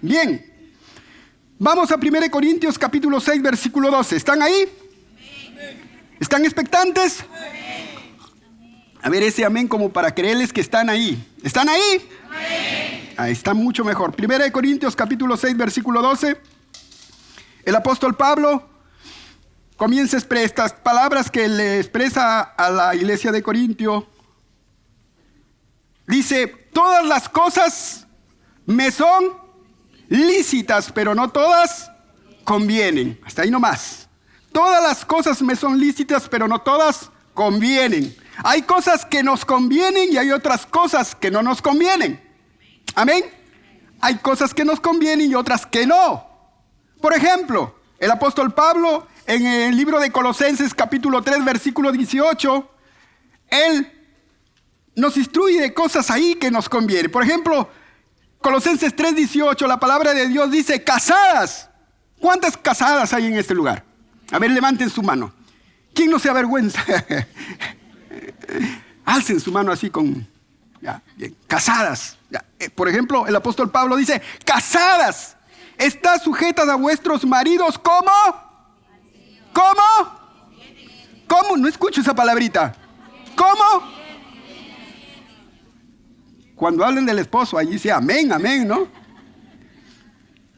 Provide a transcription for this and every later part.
Bien. Vamos a 1 Corintios capítulo 6, versículo 12. ¿Están ahí? ¿Están expectantes? A ver ese amén como para creerles que están ahí. ¿Están ahí? Ahí está mucho mejor. 1 Corintios capítulo 6, versículo 12. El apóstol Pablo comienza estas palabras que le expresa a la iglesia de Corintio. Dice, todas las cosas me son lícitas, pero no todas convienen. Hasta ahí nomás. Todas las cosas me son lícitas, pero no todas convienen. Hay cosas que nos convienen y hay otras cosas que no nos convienen. Amén. Hay cosas que nos convienen y otras que no. Por ejemplo, el apóstol Pablo en el libro de Colosenses capítulo 3 versículo 18, él nos instruye de cosas ahí que nos convienen. Por ejemplo, Colosenses 3:18, la palabra de Dios dice, casadas. ¿Cuántas casadas hay en este lugar? A ver, levanten su mano. ¿Quién no se avergüenza? Alcen su mano así con... Ya, bien. Casadas. Ya. Por ejemplo, el apóstol Pablo dice, casadas, estad sujetas a vuestros maridos, ¿cómo? ¿Cómo? ¿Cómo? No escucho esa palabrita. ¿Cómo? Cuando hablen del esposo, allí dice amén, amén, ¿no?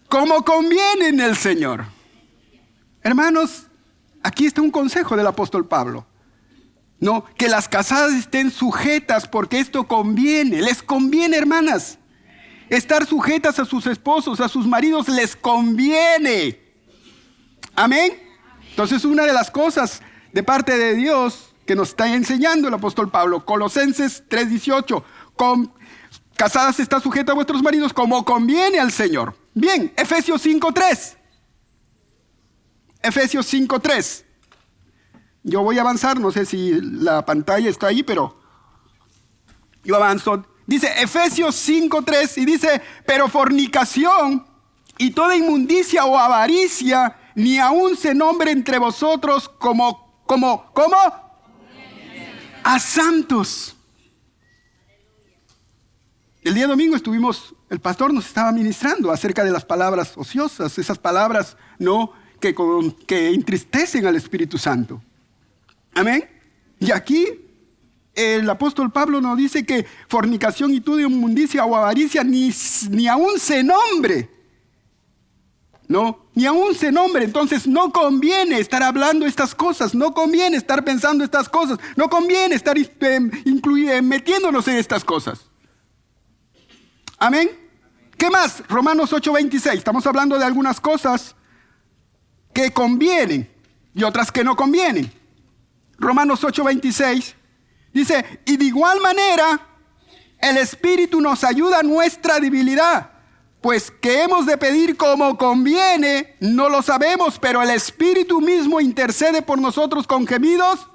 Como conviene en el Señor. Hermanos, aquí está un consejo del apóstol Pablo. No, que las casadas estén sujetas porque esto conviene. Les conviene, hermanas. Estar sujetas a sus esposos, a sus maridos, les conviene. Amén. Entonces, una de las cosas de parte de Dios que nos está enseñando el apóstol Pablo, Colosenses 3:18, casadas está sujeta a vuestros maridos como conviene al Señor. Bien, Efesios 5:3. Efesios 5:3. Yo voy a avanzar, no sé si la pantalla está ahí, pero yo avanzo. Dice Efesios 5:3 y dice, pero fornicación y toda inmundicia o avaricia, ni aun se nombre entre vosotros ¿cómo? A santos. El día domingo el pastor nos estaba ministrando acerca de las palabras ociosas, esas palabras, ¿no?, que entristecen al Espíritu Santo. Amén. Y aquí el apóstol Pablo nos dice que fornicación y toda inmundicia o avaricia ni aún se nombre. No, ni aún se nombre. Entonces no conviene estar hablando estas cosas, no conviene estar pensando estas cosas, no conviene estar metiéndonos en estas cosas. Amén. ¿Qué más? Romanos 8:26. Estamos hablando de algunas cosas que convienen y otras que no convienen. Romanos 8:26 dice, y de igual manera el Espíritu nos ayuda a nuestra debilidad, pues que hemos de pedir como conviene, no lo sabemos, pero el Espíritu mismo intercede por nosotros con gemidos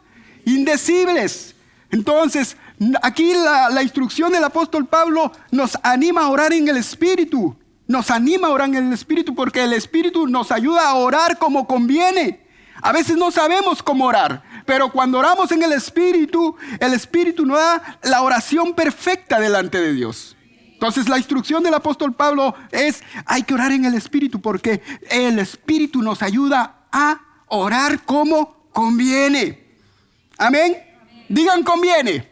indecibles. Entonces, aquí la instrucción del apóstol Pablo nos anima a orar en el Espíritu. Nos anima a orar en el Espíritu porque el Espíritu nos ayuda a orar como conviene. A veces no sabemos cómo orar, pero cuando oramos en el Espíritu nos da la oración perfecta delante de Dios. Entonces la instrucción del apóstol Pablo es, hay que orar en el Espíritu porque el Espíritu nos ayuda a orar como conviene. Amén. Digan conviene.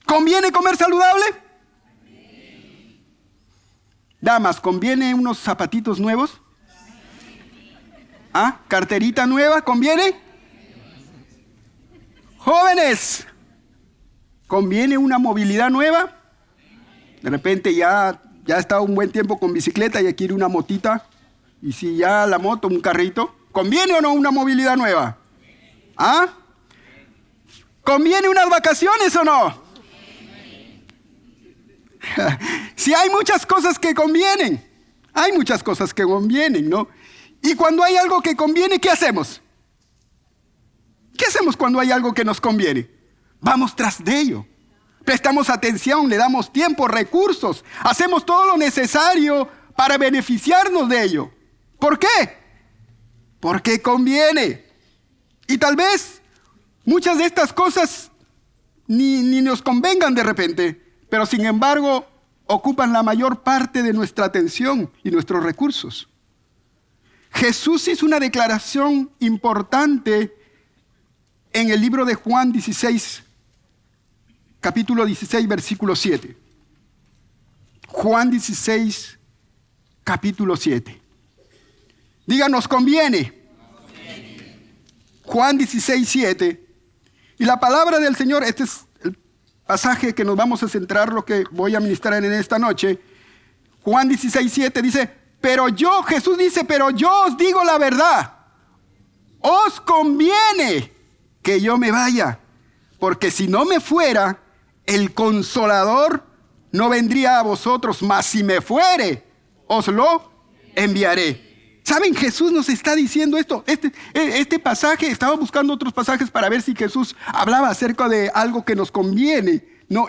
¿Conviene comer saludable? Damas, ¿conviene unos zapatitos nuevos? ¿Ah? ¿Carterita nueva? ¿Conviene? Jóvenes, ¿conviene una movilidad nueva? De repente ya ha estado un buen tiempo con bicicleta y quiere una motita. Y si ya la moto, un carrito. ¿Conviene o no una movilidad nueva? ¿Ah? ¿Conviene unas vacaciones o no? Si hay muchas cosas que convienen. Hay muchas cosas que convienen, ¿no? Y cuando hay algo que conviene, ¿qué hacemos? ¿Qué hacemos cuando hay algo que nos conviene? Vamos tras de ello. Prestamos atención, le damos tiempo, recursos. Hacemos todo lo necesario para beneficiarnos de ello. ¿Por qué? Porque conviene. Y tal vez muchas de estas cosas ni nos convengan de repente, pero sin embargo ocupan la mayor parte de nuestra atención y nuestros recursos. Jesús hizo una declaración importante en el libro de Juan 16, capítulo 16, versículo 7. Juan 16, capítulo 7. Diga, nos conviene. Juan 16, 7. Y la palabra del Señor, este es el pasaje que nos vamos a centrar, lo que voy a ministrar en esta noche. Juan 16, 7 dice, Jesús dice, pero yo os digo la verdad. Os conviene que yo me vaya, porque si no me fuera, el Consolador no vendría a vosotros, mas si me fuere, os lo enviaré. ¿Saben? Jesús nos está diciendo esto. Este pasaje, estaba buscando otros pasajes para ver si Jesús hablaba acerca de algo que nos conviene. No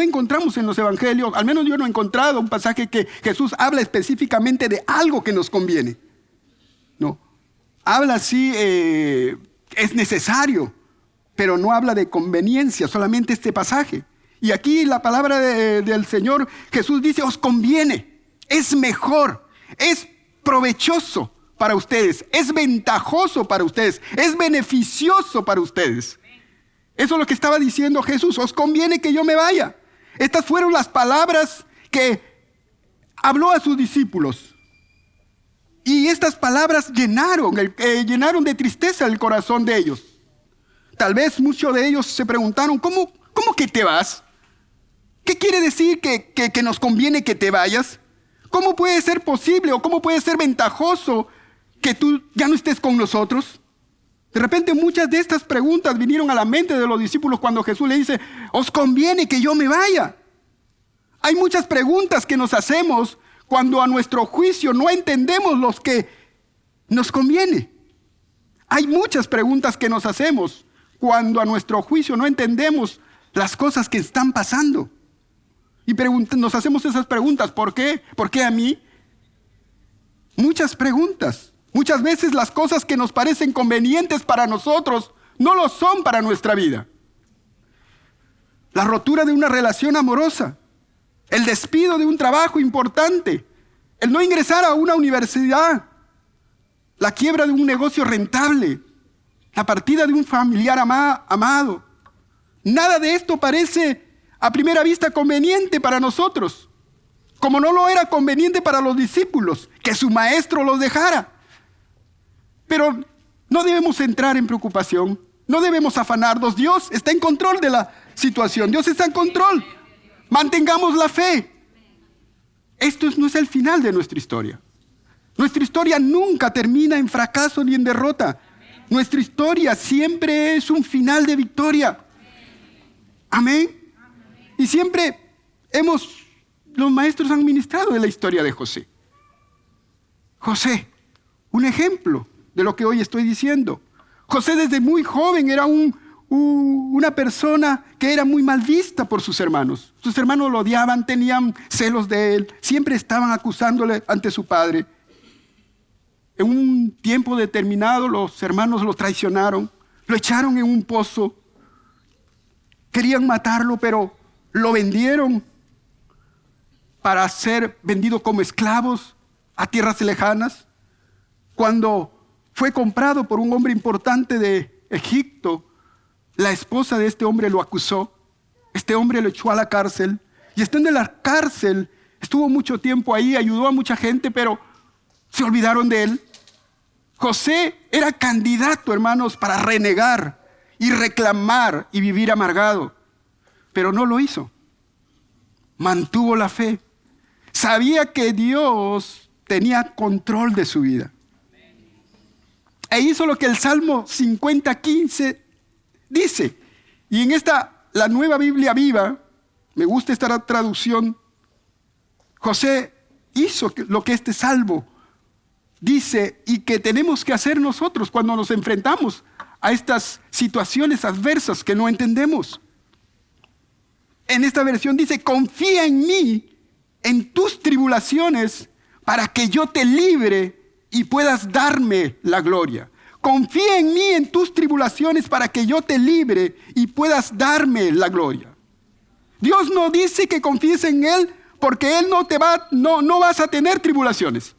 encontramos en los evangelios, al menos yo no he encontrado un pasaje que Jesús habla específicamente de algo que nos conviene. No, habla así, es necesario, pero no habla de conveniencia, solamente este pasaje. Y aquí la palabra del Señor Jesús dice, os conviene, es mejor, es provechoso para ustedes, es ventajoso para ustedes, es beneficioso para ustedes. Eso es lo que estaba diciendo Jesús, os conviene que yo me vaya. Estas fueron las palabras que habló a sus discípulos. Y estas palabras llenaron de tristeza el corazón de ellos. Tal vez muchos de ellos se preguntaron, ¿cómo que te vas? ¿Qué quiere decir que nos conviene que te vayas? ¿Cómo puede ser posible o cómo puede ser ventajoso que tú ya no estés con nosotros? De repente muchas de estas preguntas vinieron a la mente de los discípulos cuando Jesús le dice, os conviene que yo me vaya. Hay muchas preguntas que nos hacemos cuando a nuestro juicio no entendemos los que nos conviene. Hay muchas preguntas que nos hacemos cuando a nuestro juicio no entendemos las cosas que están pasando. Y nos hacemos esas preguntas, ¿por qué? ¿Por qué a mí? Muchas preguntas. Muchas veces las cosas que nos parecen convenientes para nosotros no lo son para nuestra vida. La rotura de una relación amorosa, el despido de un trabajo importante, el no ingresar a una universidad, la quiebra de un negocio rentable, la partida de un familiar amado. Nada de esto parece a primera vista conveniente para nosotros, como no lo era conveniente para los discípulos, que su maestro los dejara. Pero no debemos entrar en preocupación, no debemos afanarnos. Dios está en control de la situación, Dios está en control. Mantengamos la fe. Esto no es el final de nuestra historia. Nuestra historia nunca termina en fracaso ni en derrota. Nuestra historia siempre es un final de victoria. Amén. Y siempre los maestros han ministrado de la historia de José. José, un ejemplo de lo que hoy estoy diciendo. José desde muy joven era una persona que era muy mal vista por sus hermanos. Sus hermanos lo odiaban, tenían celos de él, siempre estaban acusándole ante su padre. En un tiempo determinado los hermanos lo traicionaron, lo echaron en un pozo, querían matarlo, pero lo vendieron para ser vendido como esclavos a tierras lejanas. Cuando fue comprado por un hombre importante de Egipto, la esposa de este hombre lo acusó. Este hombre lo echó a la cárcel. Y estando en la cárcel, estuvo mucho tiempo ahí, ayudó a mucha gente, pero se olvidaron de él. José era candidato, hermanos, para renegar y reclamar y vivir amargado. Pero no lo hizo. Mantuvo la fe. Sabía que Dios tenía control de su vida. E hizo lo que el Salmo 50:15 dice. Y en la Nueva Biblia Viva, me gusta esta traducción, José hizo lo que este salmo dice y que tenemos que hacer nosotros cuando nos enfrentamos a estas situaciones adversas que no entendemos. En esta versión dice, confía en mí, en tus tribulaciones, para que yo te libre y puedas darme la gloria. Confía en mí en tus tribulaciones para que yo te libre y puedas darme la gloria. Dios no dice que confíes en Él porque Él no vas a tener tribulaciones.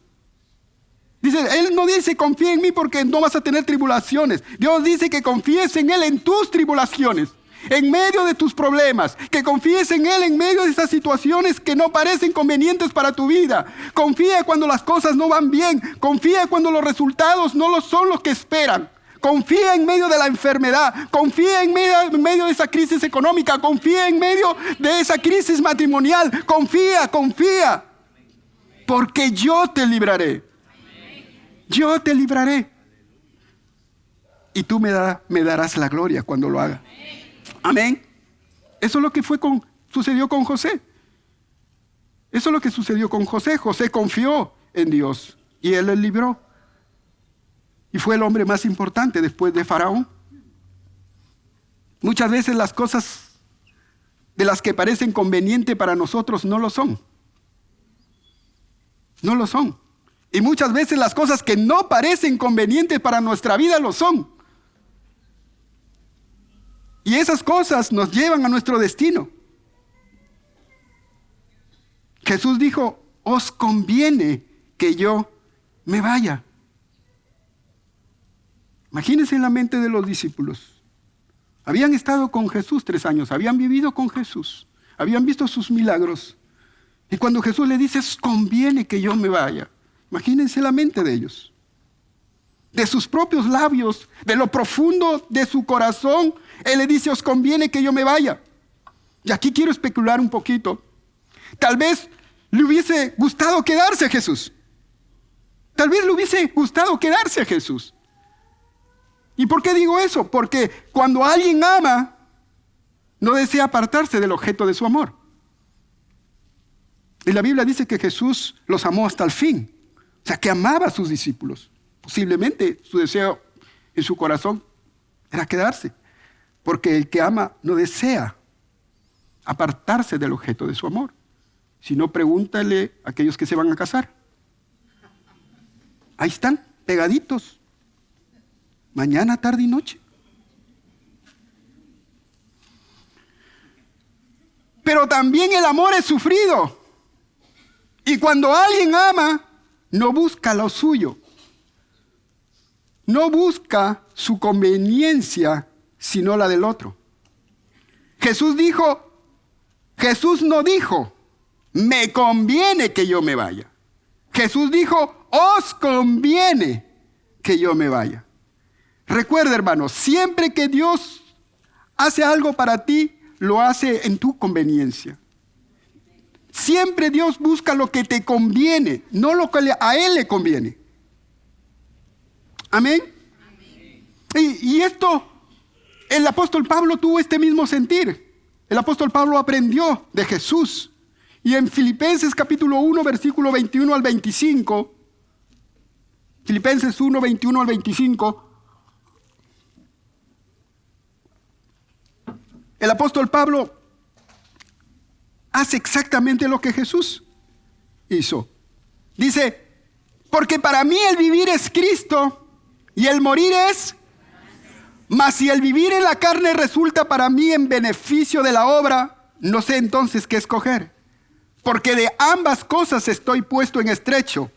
Dice, Él no dice confía en mí porque no vas a tener tribulaciones. Dios dice que confíes en Él en tus tribulaciones, en medio de tus problemas, que confíes en Él en medio de esas situaciones que no parecen convenientes para tu vida. Confía cuando las cosas no van bien, confía cuando los resultados no son los que esperan. Confía en medio de la enfermedad, confía en medio de esa crisis económica, confía en medio de esa crisis matrimonial, confía, porque yo te libraré. Yo te libraré. Y tú me darás la gloria cuando lo haga. Amén. Eso es lo que sucedió con José. Eso es lo que sucedió con José. José confió en Dios y Él le libró. Y fue el hombre más importante después de Faraón. Muchas veces las cosas de las que parecen convenientes para nosotros no lo son. No lo son. Y muchas veces las cosas que no parecen convenientes para nuestra vida lo son. Y esas cosas nos llevan a nuestro destino. Jesús dijo, os conviene que yo me vaya. Imagínense en la mente de los discípulos. Habían estado con Jesús 3 años, habían vivido con Jesús, habían visto sus milagros. Y cuando Jesús le dice, os conviene que yo me vaya. Imagínense la mente de ellos. De sus propios labios, de lo profundo de su corazón, Él le dice, os conviene que yo me vaya. Y aquí quiero especular un poquito. Tal vez le hubiese gustado quedarse a Jesús. Tal vez le hubiese gustado quedarse a Jesús. ¿Y por qué digo eso? Porque cuando alguien ama, no desea apartarse del objeto de su amor. Y la Biblia dice que Jesús los amó hasta el fin. O sea, que amaba a sus discípulos. Posiblemente su deseo en su corazón era quedarse. Porque el que ama no desea apartarse del objeto de su amor. Si no, pregúntale a aquellos que se van a casar. Ahí están, pegaditos. Mañana, tarde y noche. Pero también el amor es sufrido. Y cuando alguien ama, no busca lo suyo. No busca su conveniencia, sino la del otro. Jesús no dijo, me conviene que yo me vaya. Jesús dijo, os conviene que yo me vaya. Recuerda, hermano, siempre que Dios hace algo para ti, lo hace en tu conveniencia. Siempre Dios busca lo que te conviene, no lo que a Él le conviene. Amén. Y esto, el apóstol Pablo tuvo este mismo sentir. El apóstol Pablo aprendió de Jesús. Y en Filipenses capítulo 1, versículo 21 al 25, Filipenses 1, 21 al 25, el apóstol Pablo hace exactamente lo que Jesús hizo. Dice, porque para mí el vivir es Cristo y el morir es, mas si el vivir en la carne resulta para mí en beneficio de la obra, no sé entonces qué escoger. Porque de ambas cosas estoy puesto en estrecho,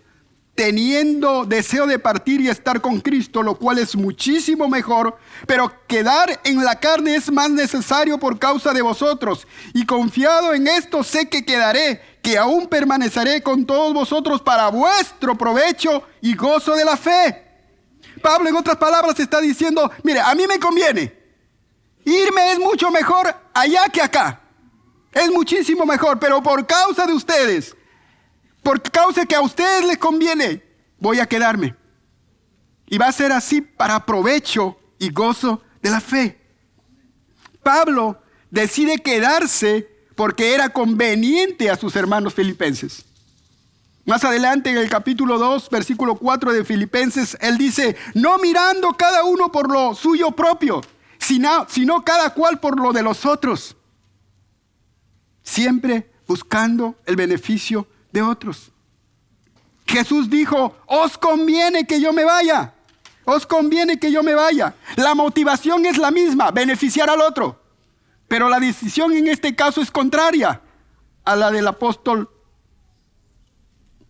teniendo deseo de partir y estar con Cristo, lo cual es muchísimo mejor, pero quedar en la carne es más necesario por causa de vosotros. Y confiado en esto sé que quedaré, que aún permaneceré con todos vosotros para vuestro provecho y gozo de la fe. Pablo, en otras palabras, está diciendo, mire, a mí me conviene. Irme es mucho mejor allá que acá. Es muchísimo mejor, pero por causa de ustedes, por causa que a ustedes les conviene, voy a quedarme. Y va a ser así para provecho y gozo de la fe. Pablo decide quedarse porque era conveniente a sus hermanos filipenses. Más adelante en el capítulo 2, versículo 4 de Filipenses, él dice, no mirando cada uno por lo suyo propio, sino cada cual por lo de los otros. Siempre buscando el beneficio de otros. Jesús dijo, os conviene que yo me vaya. Os conviene que yo me vaya. La motivación es la misma, beneficiar al otro. Pero la decisión en este caso es contraria a la del apóstol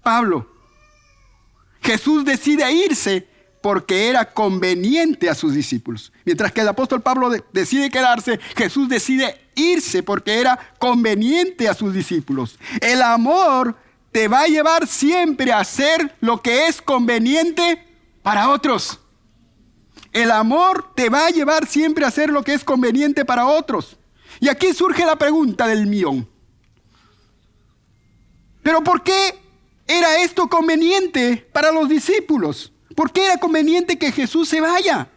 Pablo. Jesús decide irse porque era conveniente a sus discípulos. Mientras que el apóstol Pablo decide quedarse, Jesús decide irse porque era conveniente a sus discípulos. El amor te va a llevar siempre a hacer lo que es conveniente para otros. El amor te va a llevar siempre a hacer lo que es conveniente para otros. Y aquí surge la pregunta del millón. ¿Pero por qué era esto conveniente para los discípulos? ¿Por qué era conveniente que Jesús se vaya?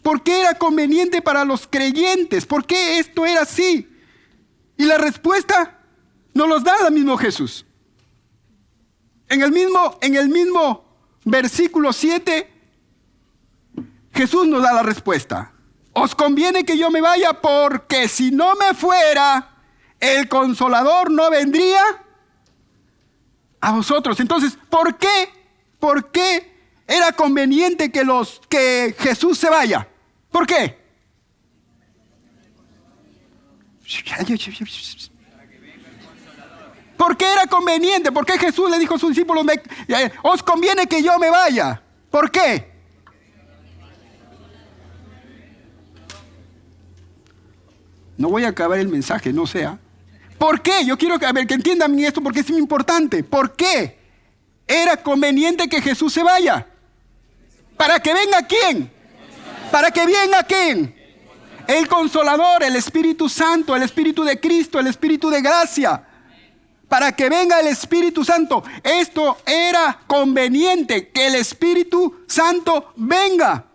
¿Por qué era conveniente para los creyentes? ¿Por qué esto era así? Y la respuesta nos los da el mismo Jesús. En el mismo versículo 7, Jesús nos da la respuesta. Os conviene que yo me vaya porque si no me fuera, el Consolador no vendría a vosotros. Entonces, ¿por qué? ¿Por qué era conveniente que Jesús se vaya? ¿Por qué? ¿Por qué era conveniente? ¿Por qué Jesús le dijo a sus discípulos, os conviene que yo me vaya? ¿Por qué? No voy a acabar el mensaje, no sea. ¿Por qué? Yo quiero que entiendan esto porque es muy importante. ¿Por qué era conveniente que Jesús se vaya? ¿Para que venga quién? ¿Para que venga quién? El Consolador, el Espíritu Santo, el Espíritu de Cristo, el Espíritu de gracia. Para que venga el Espíritu Santo. Esto era conveniente, que el Espíritu Santo venga.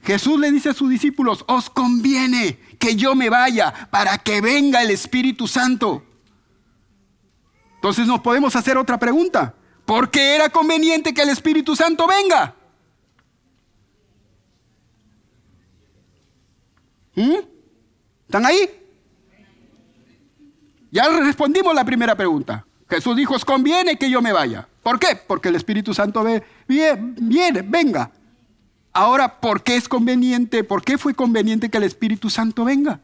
Jesús le dice a sus discípulos, os conviene que yo me vaya para que venga el Espíritu Santo. Entonces nos podemos hacer otra pregunta. ¿Por qué era conveniente que el Espíritu Santo venga? ¿Están ahí? Ya respondimos la primera pregunta. Jesús dijo, os conviene que yo me vaya. ¿Por qué? Porque el Espíritu Santo viene, venga. Ahora, ¿por qué es conveniente? ¿Por qué fue conveniente que el Espíritu Santo venga?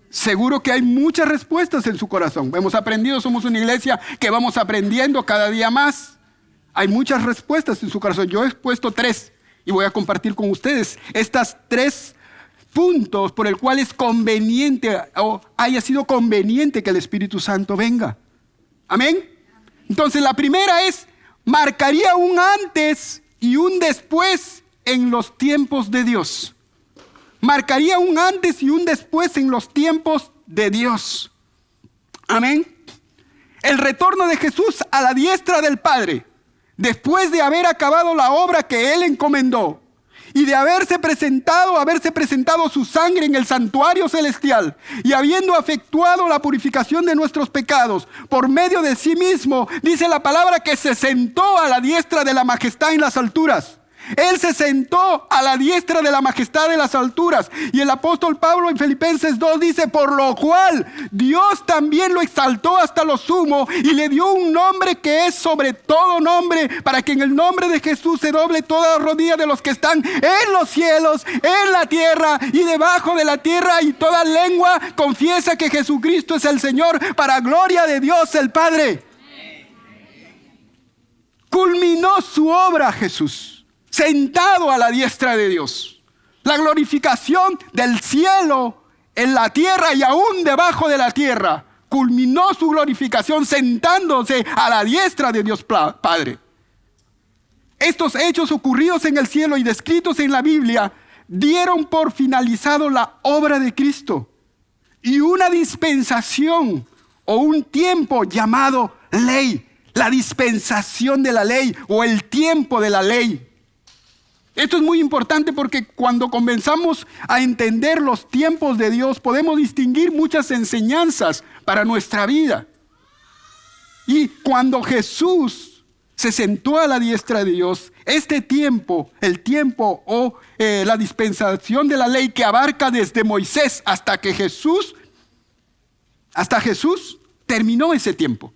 Seguro que hay muchas respuestas en su corazón. Hemos aprendido, somos una iglesia que vamos aprendiendo cada día más. Hay muchas respuestas en su corazón. Yo he puesto 3 y voy a compartir con ustedes estas 3 puntos por el cual es conveniente o haya sido conveniente que el Espíritu Santo venga. Amén. Entonces la primera es, marcaría un antes y un después en los tiempos de Dios. Marcaría un antes y un después en los tiempos de Dios. Amén. El retorno de Jesús a la diestra del Padre, después de haber acabado la obra que Él encomendó y de haberse presentado su sangre en el santuario celestial y habiendo efectuado la purificación de nuestros pecados por medio de sí mismo, dice la palabra que se sentó a la diestra de la majestad en las alturas. Él se sentó a la diestra de la majestad de las alturas. Y el apóstol Pablo en Filipenses 2 dice, por lo cual Dios también lo exaltó hasta lo sumo y le dio un nombre que es sobre todo nombre, para que en el nombre de Jesús se doble toda rodilla de los que están en los cielos, en la tierra y debajo de la tierra, y toda lengua confiesa que Jesucristo es el Señor, para gloria de Dios el Padre. Culminó su obra Jesús, sentado a la diestra de Dios. La glorificación del cielo en la tierra y aún debajo de la tierra. Culminó su glorificación sentándose a la diestra de Dios Padre. Estos hechos ocurridos en el cielo y descritos en la Biblia dieron por finalizado la obra de Cristo y una dispensación o un tiempo llamado ley. La dispensación de la ley o el tiempo de la ley. Esto es muy importante porque cuando comenzamos a entender los tiempos de Dios, podemos distinguir muchas enseñanzas para nuestra vida. Y cuando Jesús se sentó a la diestra de Dios, este tiempo, el tiempo o la dispensación de la ley que abarca desde Moisés hasta Jesús, terminó ese tiempo.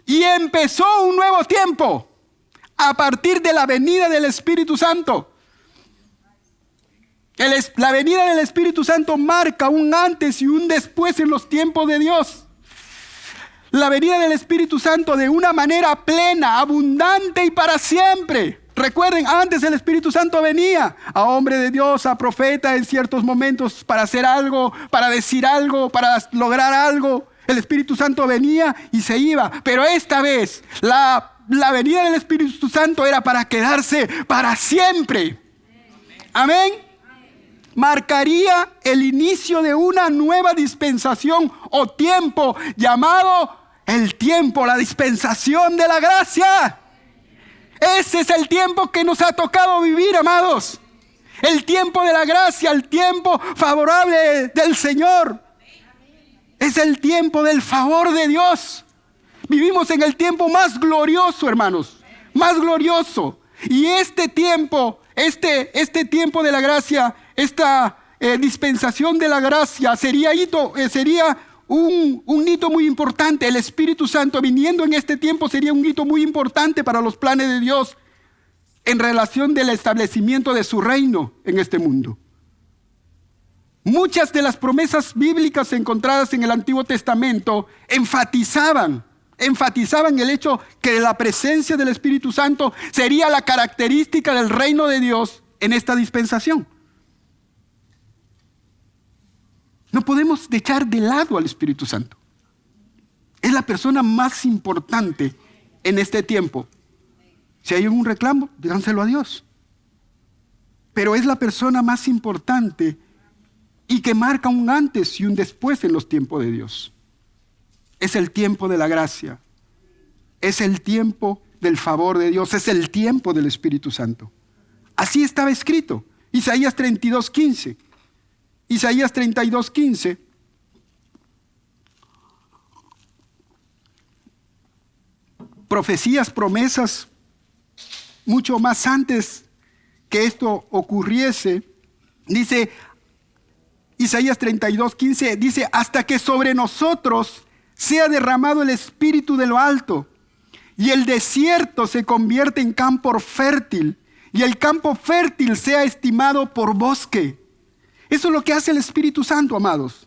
Y empezó un nuevo tiempo. A partir de la venida del Espíritu Santo. La venida del Espíritu Santo marca un antes y un después en los tiempos de Dios. La venida del Espíritu Santo de una manera plena, abundante y para siempre. Recuerden, antes el Espíritu Santo venía a hombre de Dios, a profeta en ciertos momentos para hacer algo, para decir algo, para lograr algo. El Espíritu Santo venía y se iba. Pero esta vez la venida del Espíritu Santo era para quedarse para siempre. Amén. Marcaría el inicio de una nueva dispensación o tiempo llamado el tiempo, la dispensación de la gracia. Ese es el tiempo que nos ha tocado vivir, amados. El tiempo de la gracia, el tiempo favorable del Señor. Es el tiempo del favor de Dios. Vivimos en el tiempo más glorioso, hermanos. Más glorioso. Y este tiempo, este tiempo de la gracia, esta dispensación de la gracia sería un hito muy importante. El Espíritu Santo viniendo en este tiempo sería un hito muy importante para los planes de Dios en relación del establecimiento de su reino en este mundo. Muchas de las promesas bíblicas encontradas en el Antiguo Testamento enfatizaban el hecho que la presencia del Espíritu Santo sería la característica del reino de Dios en esta dispensación. No podemos echar de lado al Espíritu Santo. Es la persona más importante en este tiempo. Si hay un reclamo, díganselo a Dios. Pero es la persona más importante y que marca un antes y un después en los tiempos de Dios. Es el tiempo de la gracia. Es el tiempo del favor de Dios. Es el tiempo del Espíritu Santo. Así estaba escrito. Isaías 32:15. Isaías 32:15. Profecías, promesas, mucho más antes que esto ocurriese. Dice Isaías 32:15, dice, hasta que sobre nosotros sea derramado el Espíritu de lo alto, y el desierto se convierte en campo fértil, y el campo fértil sea estimado por bosque. Eso es lo que hace el Espíritu Santo, amados.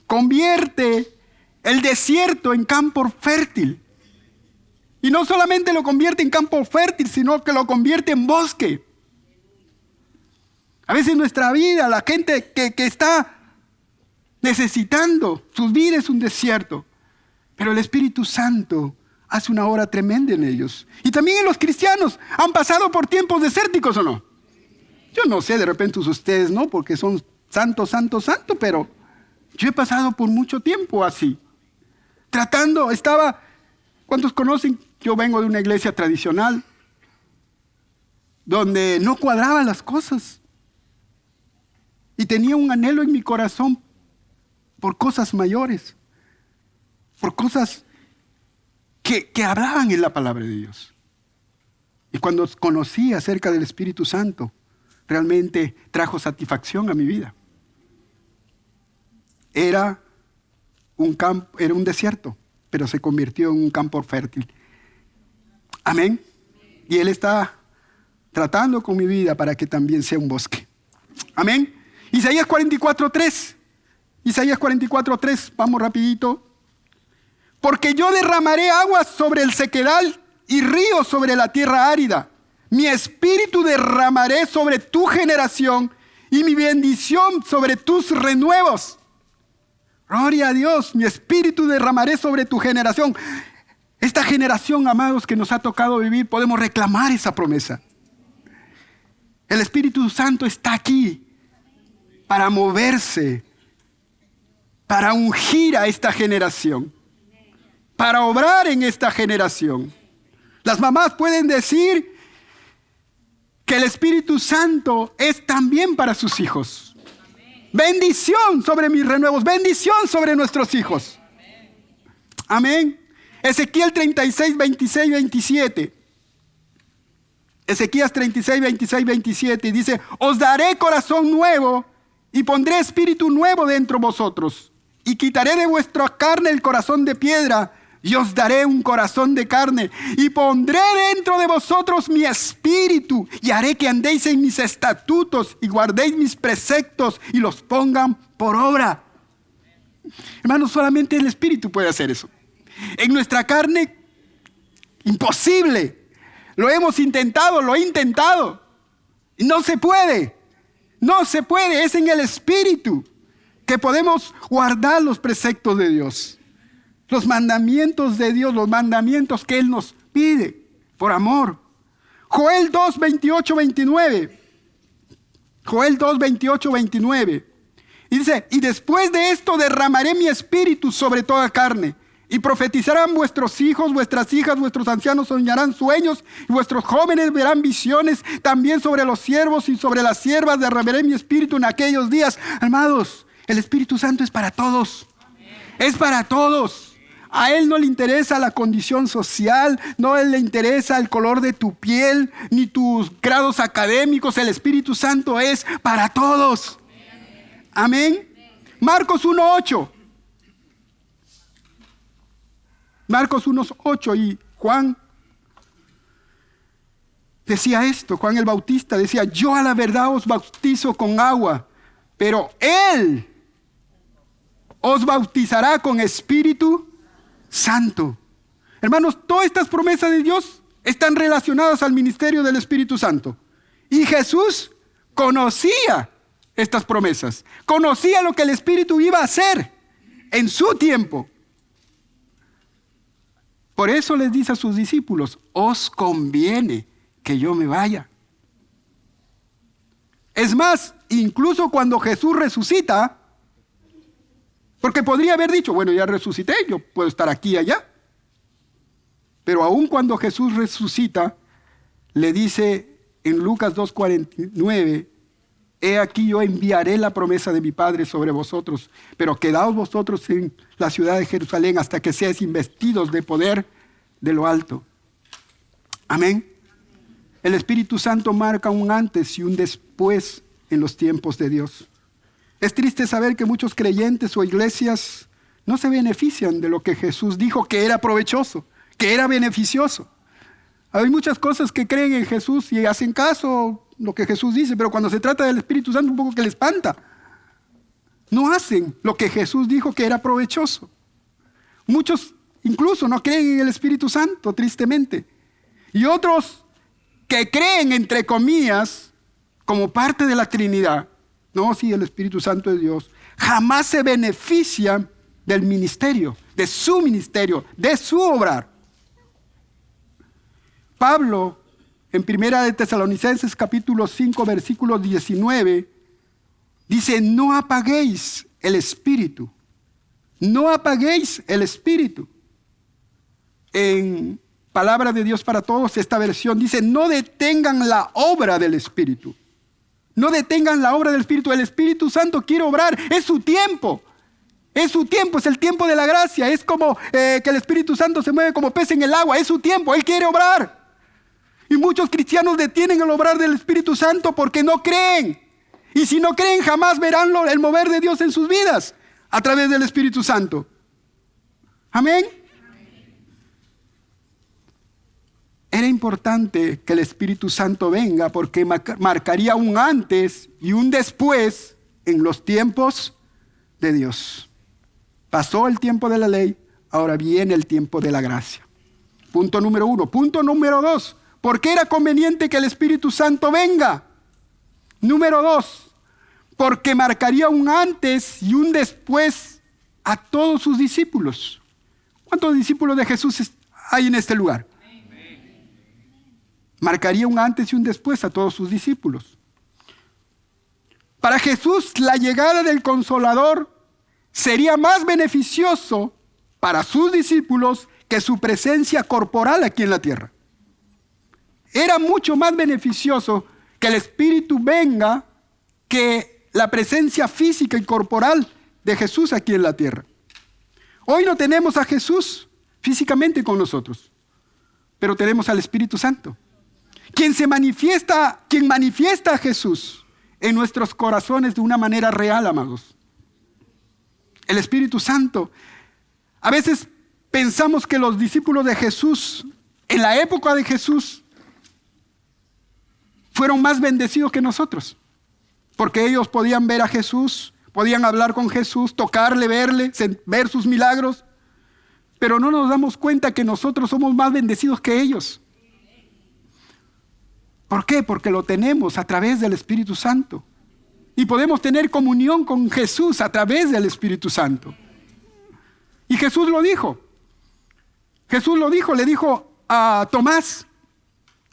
Convierte el desierto en campo fértil. Y no solamente lo convierte en campo fértil, sino que lo convierte en bosque. A veces en nuestra vida, la gente que está necesitando, su vida es un desierto. Pero el Espíritu Santo hace una obra tremenda en ellos. Y también en los cristianos. ¿Han pasado por tiempos desérticos o no? Yo no sé, de repente ustedes no, porque son santo, pero yo he pasado por mucho tiempo así. ¿Cuántos conocen? Yo vengo de una iglesia tradicional donde no cuadraban las cosas. Y tenía un anhelo en mi corazón por cosas mayores, por cosas que hablaban en la palabra de Dios. Y cuando conocí acerca del Espíritu Santo, realmente trajo satisfacción a mi vida. Era un desierto, pero se convirtió en un campo fértil. Amén. Y Él está tratando con mi vida para que también sea un bosque. Amén. Isaías 44:3. Isaías 44:3. Vamos rapidito. Porque yo derramaré aguas sobre el sequedal y ríos sobre la tierra árida. Mi espíritu derramaré sobre tu generación y mi bendición sobre tus renuevos. Gloria a Dios, mi espíritu derramaré sobre tu generación. Esta generación, amados, que nos ha tocado vivir, podemos reclamar esa promesa. El Espíritu Santo está aquí para moverse, para ungir a esta generación, para obrar en esta generación. Las mamás pueden decir que el Espíritu Santo es también para sus hijos. Bendición sobre mis renuevos, bendición sobre nuestros hijos. Amén. Ezequiel 36, 26, 27. Ezequías 36, 26, 27. Y dice, os daré corazón nuevo y pondré espíritu nuevo dentro de vosotros. Y quitaré de vuestra carne el corazón de piedra y os daré un corazón de carne, y pondré dentro de vosotros mi espíritu, y haré que andéis en mis estatutos, y guardéis mis preceptos, y los pongan por obra. Hermanos, solamente el espíritu puede hacer eso. En nuestra carne, imposible. Lo hemos intentado, lo he intentado. Y no se puede. No se puede. Es en el espíritu que podemos guardar los preceptos de Dios. Los mandamientos de Dios, los mandamientos que Él nos pide por amor. Joel 2, 28, 29. Joel 2, 28, 29. Y dice, y después de esto derramaré mi espíritu sobre toda carne. Y profetizarán vuestros hijos, vuestras hijas, vuestros ancianos soñarán sueños, y vuestros jóvenes verán visiones. También sobre los siervos y sobre las siervas derramaré mi espíritu en aquellos días. Amados, el Espíritu Santo es para todos. Es para todos. A Él no le interesa la condición social, no le interesa el color de tu piel, ni tus grados académicos. El Espíritu Santo es para todos. Amén. Marcos 1:8. Marcos 1:8, y Juan decía esto, Juan el Bautista decía, yo a la verdad os bautizo con agua, pero Él os bautizará con Espíritu Santo. Hermanos, todas estas promesas de Dios están relacionadas al ministerio del Espíritu Santo. Y Jesús conocía estas promesas, conocía lo que el Espíritu iba a hacer en su tiempo. Por eso les dice a sus discípulos, os conviene que yo me vaya. Es más, incluso cuando Jesús resucita, porque podría haber dicho, bueno, ya resucité, yo puedo estar aquí y allá. Pero aun cuando Jesús resucita, le dice en Lucas 2:49, he aquí yo enviaré la promesa de mi Padre sobre vosotros, pero quedaos vosotros en la ciudad de Jerusalén hasta que seáis investidos de poder de lo alto. Amén. El Espíritu Santo marca un antes y un después en los tiempos de Dios. Es triste saber que muchos creyentes o iglesias no se benefician de lo que Jesús dijo que era provechoso, que era beneficioso. Hay muchas cosas que creen en Jesús y hacen caso lo que Jesús dice, pero cuando se trata del Espíritu Santo un poco que les espanta. No hacen lo que Jesús dijo que era provechoso. Muchos incluso no creen en el Espíritu Santo, tristemente. Y otros que creen, entre comillas, como parte de la Trinidad. No, sí, el Espíritu Santo es Dios. Jamás se benefician del ministerio, de su obrar. Pablo, en 1 de Tesalonicenses capítulo 5, versículo 19, dice, no apaguéis el espíritu. No apaguéis el espíritu. En Palabra de Dios para Todos, esta versión dice, no detengan la obra del Espíritu. No detengan la obra del Espíritu. El Espíritu Santo quiere obrar. Es su tiempo. Es su tiempo. Es el tiempo de la gracia. Es como que el Espíritu Santo se mueve como pez en el agua. Es su tiempo. Él quiere obrar. Y muchos cristianos detienen el obrar del Espíritu Santo porque no creen. Y si no creen, jamás verán el mover de Dios en sus vidas a través del Espíritu Santo. Amén. Era importante que el Espíritu Santo venga porque marcaría un antes y un después en los tiempos de Dios. Pasó el tiempo de la ley, ahora viene el tiempo de la gracia. Punto número 1. Punto número 2. ¿Por qué era conveniente que el Espíritu Santo venga? Número 2. Porque marcaría un antes y un después a todos sus discípulos. ¿Cuántos discípulos de Jesús hay en este lugar? Marcaría un antes y un después a todos sus discípulos. Para Jesús, la llegada del Consolador sería más beneficioso para sus discípulos que su presencia corporal aquí en la tierra. Era mucho más beneficioso que el Espíritu venga que la presencia física y corporal de Jesús aquí en la tierra. Hoy no tenemos a Jesús físicamente con nosotros, pero tenemos al Espíritu Santo. Quien manifiesta a Jesús en nuestros corazones de una manera real, amados. El Espíritu Santo. A veces pensamos que los discípulos de Jesús, en la época de Jesús, fueron más bendecidos que nosotros. Porque ellos podían ver a Jesús, podían hablar con Jesús, tocarle, verle, ver sus milagros. Pero no nos damos cuenta que nosotros somos más bendecidos que ellos. ¿Por qué? Porque lo tenemos a través del Espíritu Santo. Y podemos tener comunión con Jesús a través del Espíritu Santo. Y Jesús lo dijo. Jesús lo dijo, le dijo a Tomás.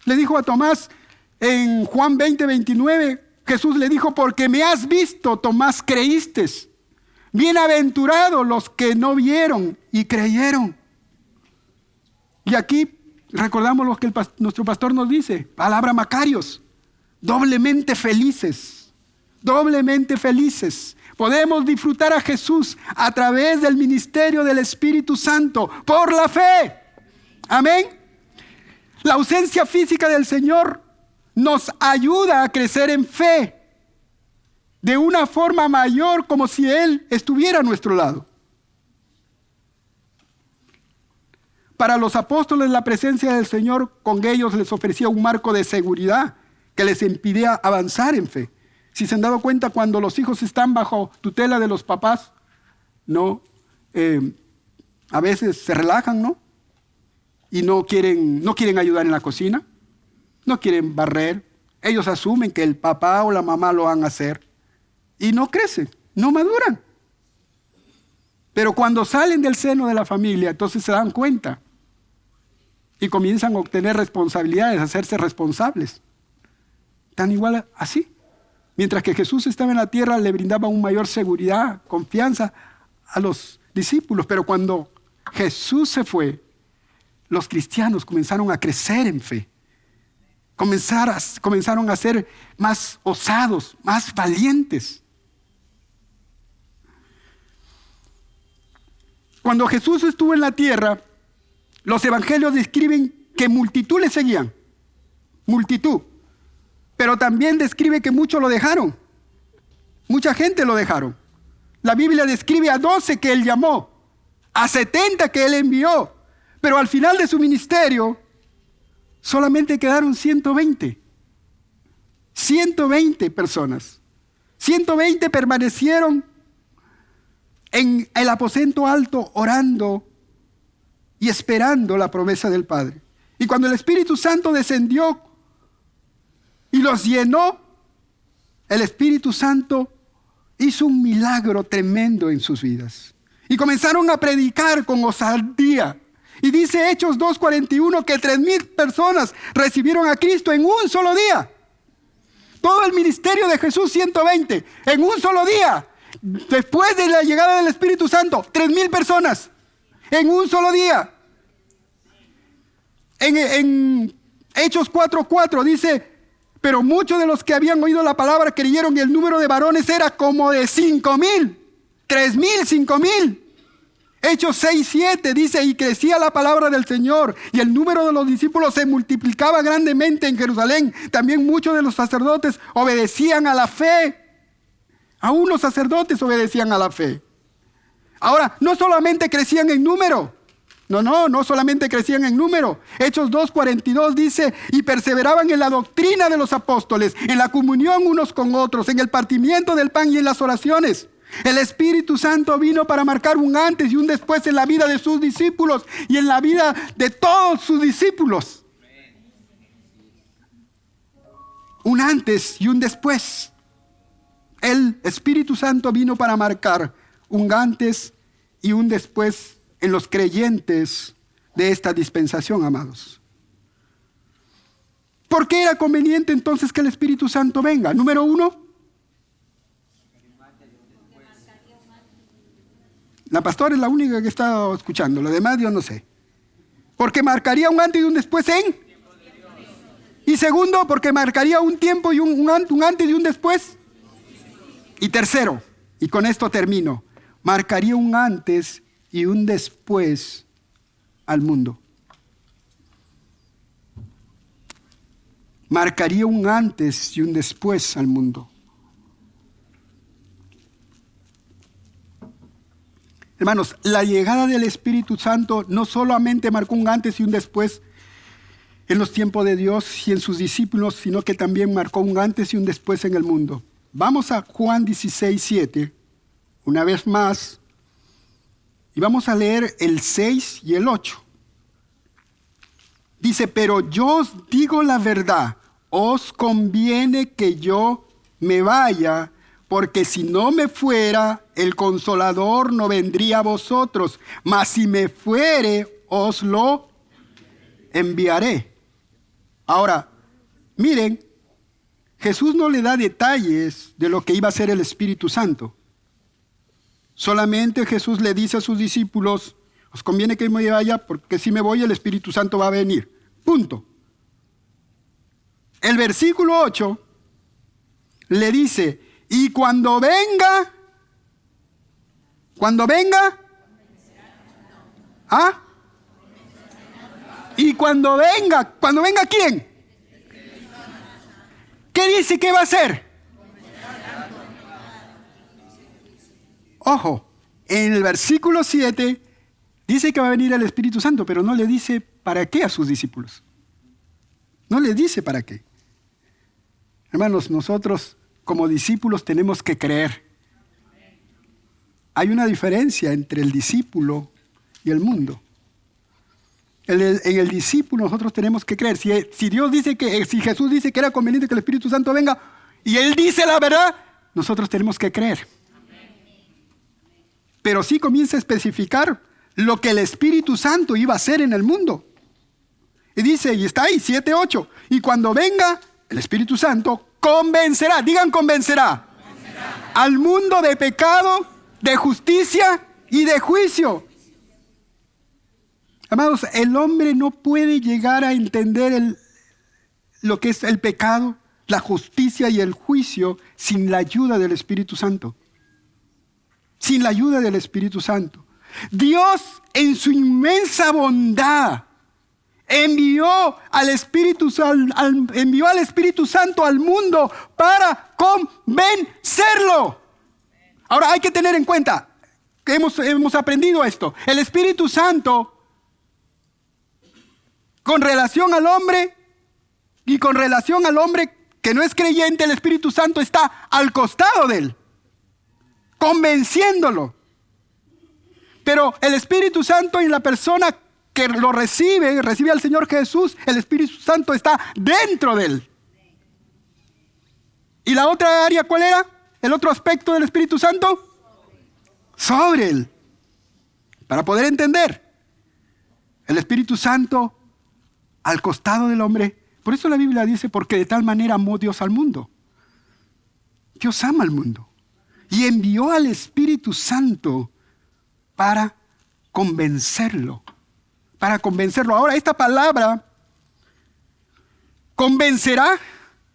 Le dijo a Tomás en Juan 20:29, Jesús le dijo, porque me has visto, Tomás, creíste. Bienaventurados los que no vieron y creyeron. Y aquí recordamos lo que nuestro pastor nos dice, palabra Macarios, doblemente felices, doblemente felices. Podemos disfrutar a Jesús a través del ministerio del Espíritu Santo, por la fe. Amén. La ausencia física del Señor nos ayuda a crecer en fe de una forma mayor, como si Él estuviera a nuestro lado. Para los apóstoles, la presencia del Señor con ellos les ofrecía un marco de seguridad que les impidía avanzar en fe. Si se han dado cuenta, cuando los hijos están bajo tutela de los papás, ¿no? A veces se relajan, ¿no? Y no quieren ayudar en la cocina, no quieren barrer. Ellos asumen que el papá o la mamá lo van a hacer y no crecen, no maduran. Pero cuando salen del seno de la familia, entonces se dan cuenta y comienzan a obtener responsabilidades, a hacerse responsables. Tan igual así. Mientras que Jesús estaba en la tierra, le brindaba una mayor seguridad, confianza a los discípulos. Pero cuando Jesús se fue, los cristianos comenzaron a crecer en fe. Comenzaron a ser más osados, más valientes. Cuando Jesús estuvo en la tierra, los evangelios describen que multitud le seguían. Multitud. Pero también describe que muchos lo dejaron. Mucha gente lo dejaron. La Biblia describe a 12 que Él llamó, a 70 que Él envió. Pero al final de su ministerio, solamente quedaron 120. 120 personas. 120 permanecieron en el aposento alto orando y esperando la promesa del Padre. Y cuando el Espíritu Santo descendió y los llenó, el Espíritu Santo hizo un milagro tremendo en sus vidas. Y comenzaron a predicar con osadía. Y dice Hechos 2:41 que 3,000 personas recibieron a Cristo en un solo día. Todo el ministerio de Jesús, 120, en un solo día. Después de la llegada del Espíritu Santo, 3,000 personas en un solo día. En Hechos 4:4 dice, pero muchos de los que habían oído la palabra creyeron y el número de varones era como de 5,000, 3,000, 5,000. Hechos 6:7 dice, y crecía la palabra del Señor, y el número de los discípulos se multiplicaba grandemente en Jerusalén. También muchos de los sacerdotes obedecían a la fe. Aún los sacerdotes obedecían a la fe. Ahora, no solamente crecían en número. No solamente crecían en número. Hechos 2:42 dice, y perseveraban en la doctrina de los apóstoles, en la comunión unos con otros, en el partimiento del pan y en las oraciones. El Espíritu Santo vino para marcar un antes y un después en la vida de sus discípulos y en la vida de todos sus discípulos. Un antes y un después. El Espíritu Santo vino para marcar un antes y un después en los creyentes de esta dispensación, amados. ¿Por qué era conveniente entonces que el Espíritu Santo venga? Número 1. La pastora es la única que está escuchando, lo demás yo no sé. Porque marcaría un antes y un después en. Y segundo, porque marcaría un tiempo y un antes y un después. Y tercero, y con esto termino, marcaría un antes y un después al mundo. Marcaría un antes y un después al mundo. Hermanos, la llegada del Espíritu Santo no solamente marcó un antes y un después en los tiempos de Dios y en sus discípulos, sino que también marcó un antes y un después en el mundo. Vamos a Juan 16:7, una vez más, y vamos a leer el 6 y el 8. Dice, pero yo os digo la verdad, os conviene que yo me vaya, porque si no me fuera, el Consolador no vendría a vosotros, mas si me fuere, os lo enviaré. Ahora, miren, Jesús no le da detalles de lo que iba a ser el Espíritu Santo. Solamente Jesús le dice a sus discípulos, os conviene que me vaya, porque si me voy, el Espíritu Santo va a venir. Punto. El versículo 8 le dice, y cuando venga, ¿ah? Y cuando venga ¿quién? ¿Qué dice que va a hacer? Ojo, en el versículo 7 dice que va a venir el Espíritu Santo, pero no le dice para qué a sus discípulos. No le dice para qué. Hermanos, nosotros como discípulos tenemos que creer. Hay una diferencia entre el discípulo y el mundo. En el discípulo nosotros tenemos que creer. Si Jesús dice que era conveniente que el Espíritu Santo venga y Él dice la verdad, nosotros tenemos que creer. Pero sí comienza a especificar lo que el Espíritu Santo iba a hacer en el mundo. Y dice, y está ahí, 7:8. Y cuando venga el Espíritu Santo, convencerá, digan convencerá, al mundo de pecado, de justicia y de juicio. Amados, el hombre no puede llegar a entender lo que es el pecado, la justicia y el juicio sin la ayuda del Espíritu Santo. Sin la ayuda del Espíritu Santo. Dios, en su inmensa bondad, envió al Espíritu Santo al mundo para convencerlo. Ahora hay que tener en cuenta que hemos aprendido esto. El Espíritu Santo, con relación al hombre y con relación al hombre que no es creyente, el Espíritu Santo está al costado de él, convenciéndolo. Pero el Espíritu Santo en la persona que lo recibe al Señor Jesús, el Espíritu Santo está dentro de él. ¿Y la otra área cuál era? ¿El otro aspecto del Espíritu Santo? Sobre él. Para poder entender, el Espíritu Santo al costado del hombre. Por eso la Biblia dice, porque de tal manera amó Dios al mundo. Dios ama al mundo. Y envió al Espíritu Santo para convencerlo. Para convencerlo. Ahora, esta palabra, convencerá,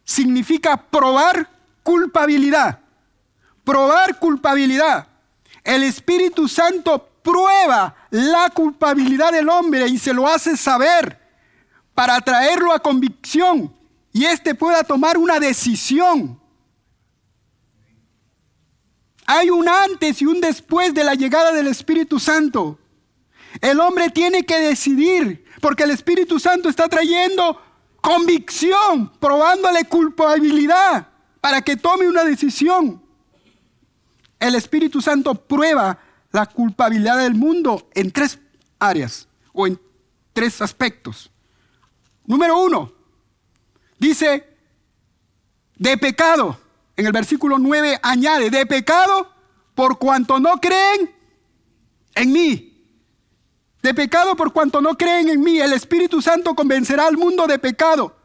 significa probar culpabilidad. Probar culpabilidad. El Espíritu Santo prueba la culpabilidad del hombre y se lo hace saber para traerlo a convicción y éste pueda tomar una decisión. Hay un antes y un después de la llegada del Espíritu Santo. El hombre tiene que decidir, porque el Espíritu Santo está trayendo convicción, probándole culpabilidad para que tome una decisión. El Espíritu Santo prueba la culpabilidad del mundo en 3 áreas o en 3 aspectos. Número 1, dice de pecado. En el versículo 9 añade, de pecado por cuanto no creen en mí. De pecado por cuanto no creen en mí. El Espíritu Santo convencerá al mundo de pecado.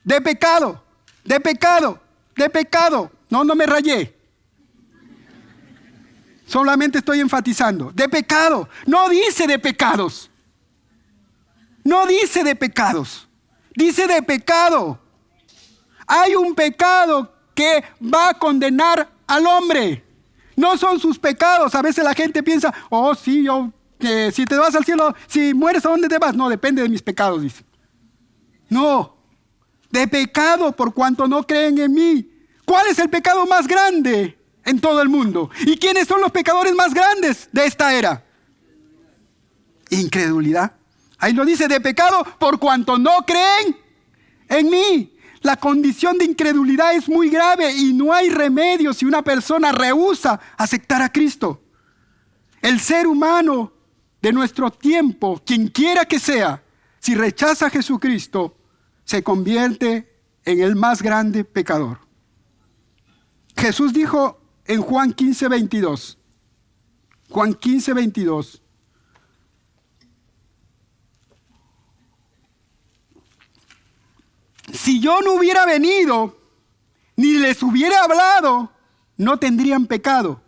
De pecado. De pecado. De pecado. No me rayé. Solamente estoy enfatizando. De pecado. No dice de pecados. No dice de pecados. Dice de pecado. Hay un pecado que va a condenar al hombre. No son sus pecados. A veces la gente piensa, oh sí, si te vas al cielo, si mueres, ¿a dónde te vas? No, depende de mis pecados, dice. No, de pecado por cuanto no creen en mí. ¿Cuál es el pecado más grande en todo el mundo? ¿Y quiénes son los pecadores más grandes de esta era? Incredulidad. Ahí lo dice, de pecado por cuanto no creen en mí. La condición de incredulidad es muy grave y no hay remedio si una persona rehúsa aceptar a Cristo. El ser humano de nuestro tiempo, quien quiera que sea, si rechaza a Jesucristo, se convierte en el más grande pecador. Jesús dijo en Juan 15:22. Juan 15:22. Si yo no hubiera venido, ni les hubiera hablado, no tendrían pecado.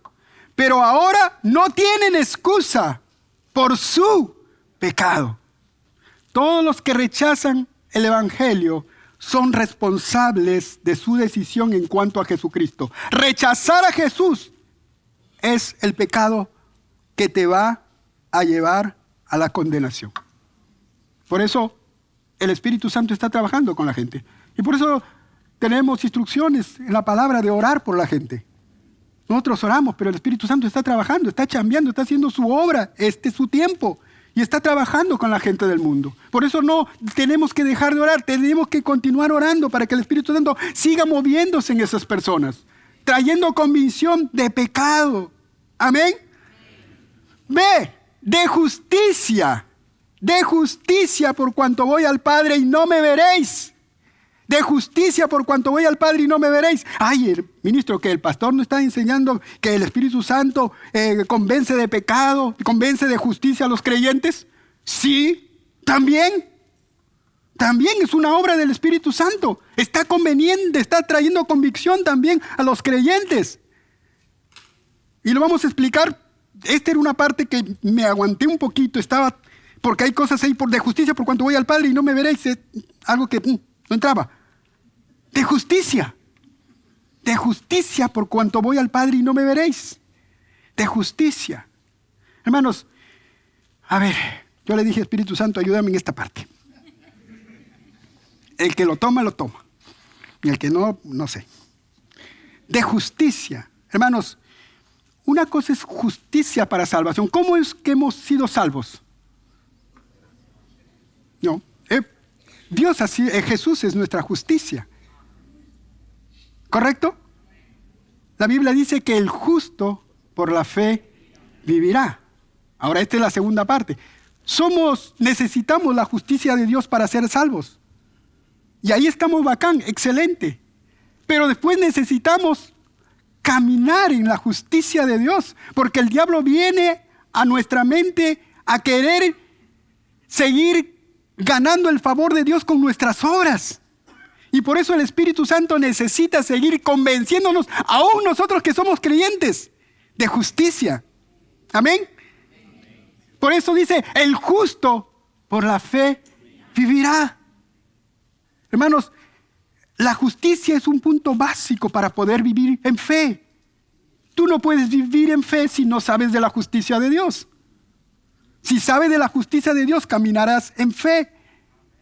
Pero ahora no tienen excusa por su pecado. Todos los que rechazan el Evangelio son responsables de su decisión en cuanto a Jesucristo. Rechazar a Jesús es el pecado que te va a llevar a la condenación. Por eso el Espíritu Santo está trabajando con la gente. Y por eso tenemos instrucciones en la palabra de orar por la gente. Nosotros oramos, pero el Espíritu Santo está trabajando, está chambeando, está haciendo su obra. Este es su tiempo. Y está trabajando con la gente del mundo. Por eso no tenemos que dejar de orar. Tenemos que continuar orando para que el Espíritu Santo siga moviéndose en esas personas. Trayendo convicción de pecado. Amén. B, de justicia. De justicia por cuanto voy al Padre y no me veréis. De justicia por cuanto voy al Padre y no me veréis. Ay, ministro, que el pastor no está enseñando que el Espíritu Santo convence de pecado, convence de justicia a los creyentes. Sí, también. También es una obra del Espíritu Santo. Está conveniente, está trayendo convicción también a los creyentes. Y lo vamos a explicar. Esta era una parte que me aguanté un poquito, porque hay cosas ahí de justicia por cuanto voy al Padre y no me veréis. Algo que no entraba. De justicia por cuanto voy al Padre y no me veréis. De justicia. Hermanos, a ver, yo le dije, Espíritu Santo, ayúdame en esta parte. El que lo toma, lo toma. Y el que no, no sé. De justicia. Hermanos, una cosa es justicia para salvación. ¿Cómo es que hemos sido salvos? No. Dios así, Jesús es nuestra justicia. ¿Correcto? La Biblia dice que el justo por la fe vivirá. Ahora esta es la segunda parte. Necesitamos la justicia de Dios para ser salvos. Y ahí estamos bacán, excelente. Pero después necesitamos caminar en la justicia de Dios. Porque el diablo viene a nuestra mente a querer seguir ganando el favor de Dios con nuestras obras. Y por eso el Espíritu Santo necesita seguir convenciéndonos, aún nosotros que somos creyentes, de justicia. Amén. Por eso dice, el justo por la fe vivirá. Hermanos, la justicia es un punto básico para poder vivir en fe. Tú no puedes vivir en fe si no sabes de la justicia de Dios. Si sabes de la justicia de Dios, caminarás en fe.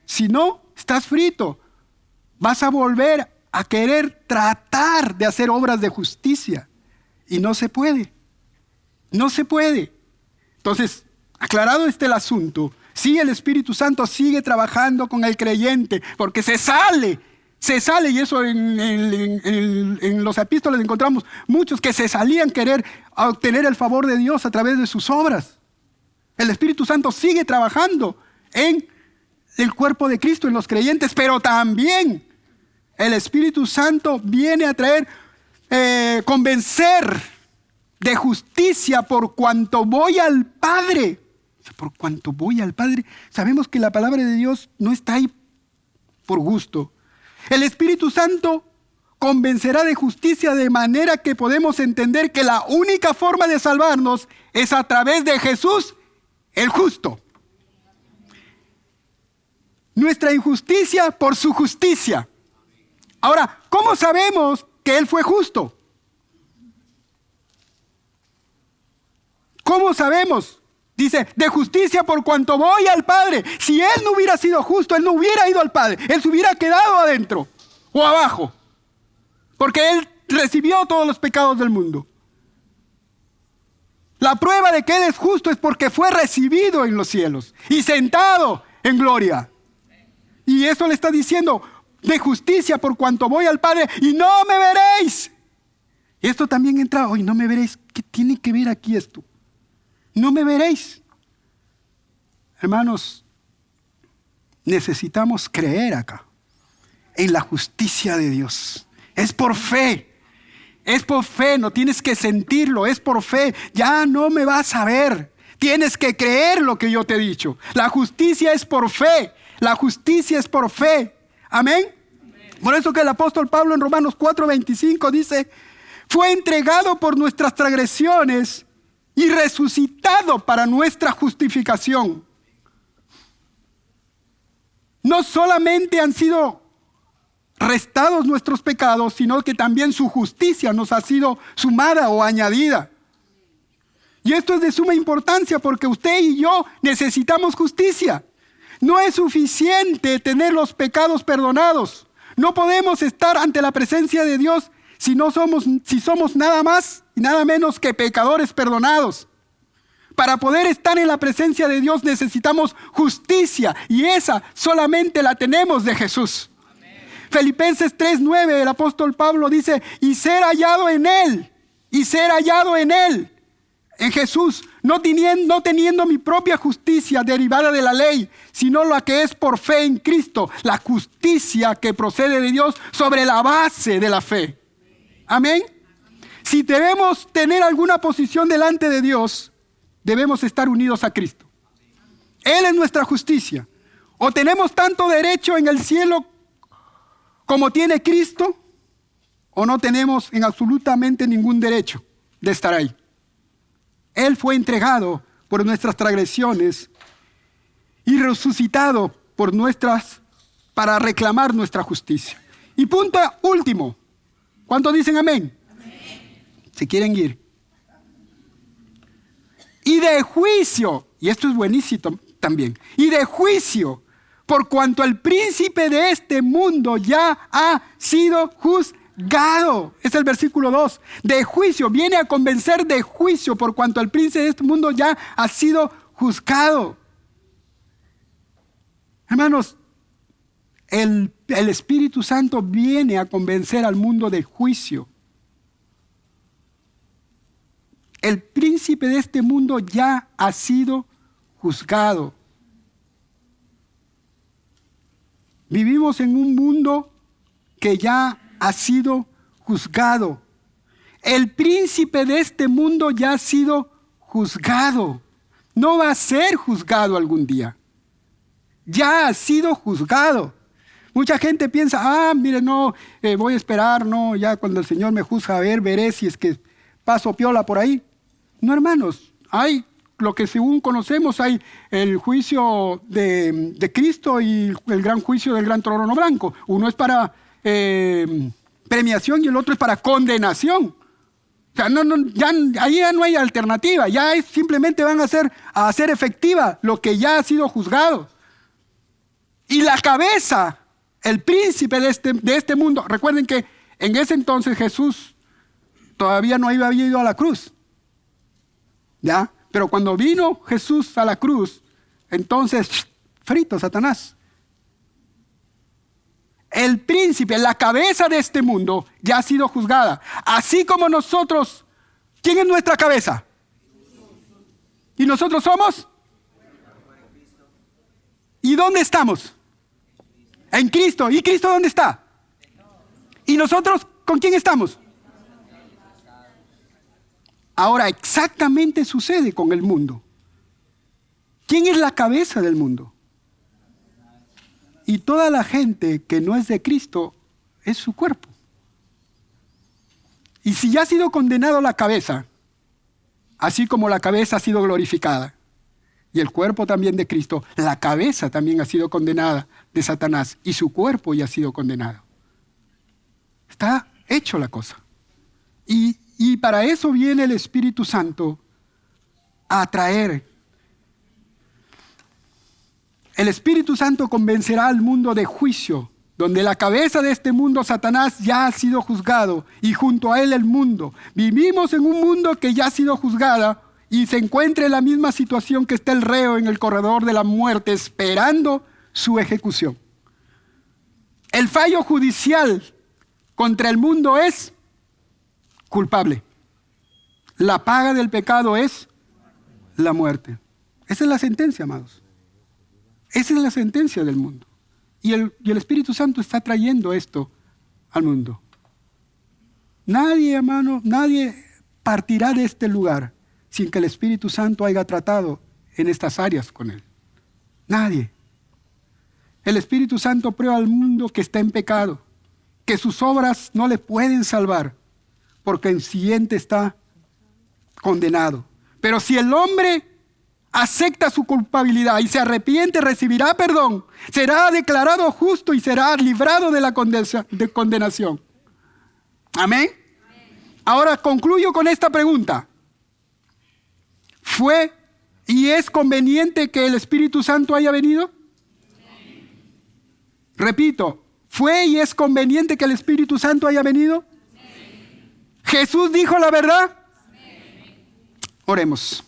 Si no, estás frito. Vas a volver a querer tratar de hacer obras de justicia. Y no se puede. No se puede. Entonces, aclarado el asunto, sí, el Espíritu Santo sigue trabajando con el creyente, porque se sale, y eso en los epístolas encontramos muchos que se salían querer obtener el favor de Dios a través de sus obras. El Espíritu Santo sigue trabajando en el cuerpo de Cristo, en los creyentes, pero también el Espíritu Santo viene a traer, convencer de justicia por cuanto voy al Padre. Por cuanto voy al Padre. Sabemos que la palabra de Dios no está ahí por gusto. El Espíritu Santo convencerá de justicia de manera que podemos entender que la única forma de salvarnos es a través de Jesús, el justo. Nuestra injusticia por su justicia. Ahora, ¿cómo sabemos que Él fue justo? ¿Cómo sabemos? Dice, de justicia por cuanto voy al Padre. Si Él no hubiera sido justo, Él no hubiera ido al Padre. Él se hubiera quedado adentro o abajo. Porque Él recibió todos los pecados del mundo. La prueba de que Él es justo es porque fue recibido en los cielos y sentado en gloria. Y eso le está diciendo, de justicia por cuanto voy al Padre y no me veréis. Y esto también entra, hoy no me veréis. ¿Qué tiene que ver aquí esto? No me veréis. Hermanos, necesitamos creer acá en la justicia de Dios. Es por fe. Es por fe, no tienes que sentirlo, es por fe. Ya no me vas a ver. Tienes que creer lo que yo te he dicho. La justicia es por fe. La justicia es por fe. Amén. Por eso que el apóstol Pablo en Romanos 4:25 dice, fue entregado por nuestras transgresiones y resucitado para nuestra justificación. No solamente han sido restados nuestros pecados, sino que también su justicia nos ha sido sumada o añadida. Y esto es de suma importancia porque usted y yo necesitamos justicia. No es suficiente tener los pecados perdonados. No podemos estar ante la presencia de Dios si somos nada más y nada menos que pecadores perdonados. Para poder estar en la presencia de Dios necesitamos justicia y esa solamente la tenemos de Jesús. Filipenses 3:9, el apóstol Pablo dice, y ser hallado en Él, en Jesús, no teniendo mi propia justicia derivada de la ley, sino la que es por fe en Cristo, la justicia que procede de Dios sobre la base de la fe. Amén. Si debemos tener alguna posición delante de Dios, debemos estar unidos a Cristo. Él es nuestra justicia. O tenemos tanto derecho en el cielo como tiene Cristo, o no tenemos en absolutamente ningún derecho de estar ahí. Él fue entregado por nuestras transgresiones y resucitado para reclamar nuestra justicia. Y punto último. ¿Cuántos dicen amén? Amén. ¿Se quieren ir? Y de juicio, y esto es buenísimo también, y de juicio, por cuanto el príncipe de este mundo ya ha sido juzgado. Es el versículo 2. De juicio, viene a convencer de juicio por cuanto el príncipe de este mundo ya ha sido juzgado. Hermanos, el Espíritu Santo viene a convencer al mundo de juicio. El príncipe de este mundo ya ha sido juzgado. Vivimos en un mundo que ya ha sido juzgado. El príncipe de este mundo ya ha sido juzgado. No va a ser juzgado algún día. Ya ha sido juzgado. Mucha gente piensa, mire, no, voy a esperar, no, ya cuando el Señor me juzga, a ver, veré si es que paso piola por ahí. No, hermanos, hay lo que según conocemos, hay el juicio de Cristo y el gran juicio del gran trono blanco. Uno es para premiación y el otro es para condenación. O sea, ahí ya no hay alternativa, simplemente van a hacer efectiva lo que ya ha sido juzgado. Y la cabeza, el príncipe de este mundo, recuerden que en ese entonces Jesús todavía no había ido a la cruz. ¿Ya? Pero cuando vino Jesús a la cruz, entonces, frito Satanás. El príncipe, la cabeza de este mundo, ya ha sido juzgada. Así como nosotros, ¿quién es nuestra cabeza? ¿Y nosotros somos? ¿Y dónde estamos? En Cristo. ¿Y Cristo dónde está? ¿Y nosotros con quién estamos? Ahora exactamente sucede con el mundo. ¿Quién es la cabeza del mundo? Y toda la gente que no es de Cristo es su cuerpo. Y si ya ha sido condenado la cabeza, así como la cabeza ha sido glorificada, y el cuerpo también de Cristo, la cabeza también ha sido condenada de Satanás y su cuerpo ya ha sido condenado. Está hecho la cosa. Y para eso viene el Espíritu Santo a traer. El Espíritu Santo convencerá al mundo de juicio, donde la cabeza de este mundo, Satanás, ya ha sido juzgado y junto a él el mundo. Vivimos en un mundo que ya ha sido juzgado y se encuentre en la misma situación que está el reo en el corredor de la muerte esperando su ejecución. El fallo judicial contra el mundo es culpable. La paga del pecado es la muerte. Esa es la sentencia, amados. Esa es la sentencia del mundo. Y el Espíritu Santo está trayendo esto al mundo. Nadie, hermano, nadie partirá de este lugar sin que el Espíritu Santo haya tratado en estas áreas con él. Nadie. El Espíritu Santo prueba al mundo que está en pecado, que sus obras no le pueden salvar, porque el siguiente está condenado. Pero si el hombre acepta su culpabilidad y se arrepiente, recibirá perdón, será declarado justo y será librado de la condenación. Amén. Ahora concluyo con esta pregunta. ¿Fue y es conveniente que el Espíritu Santo haya venido? Repito, ¿fue y es conveniente que el Espíritu Santo haya venido? ¿Jesús dijo la verdad? Oremos.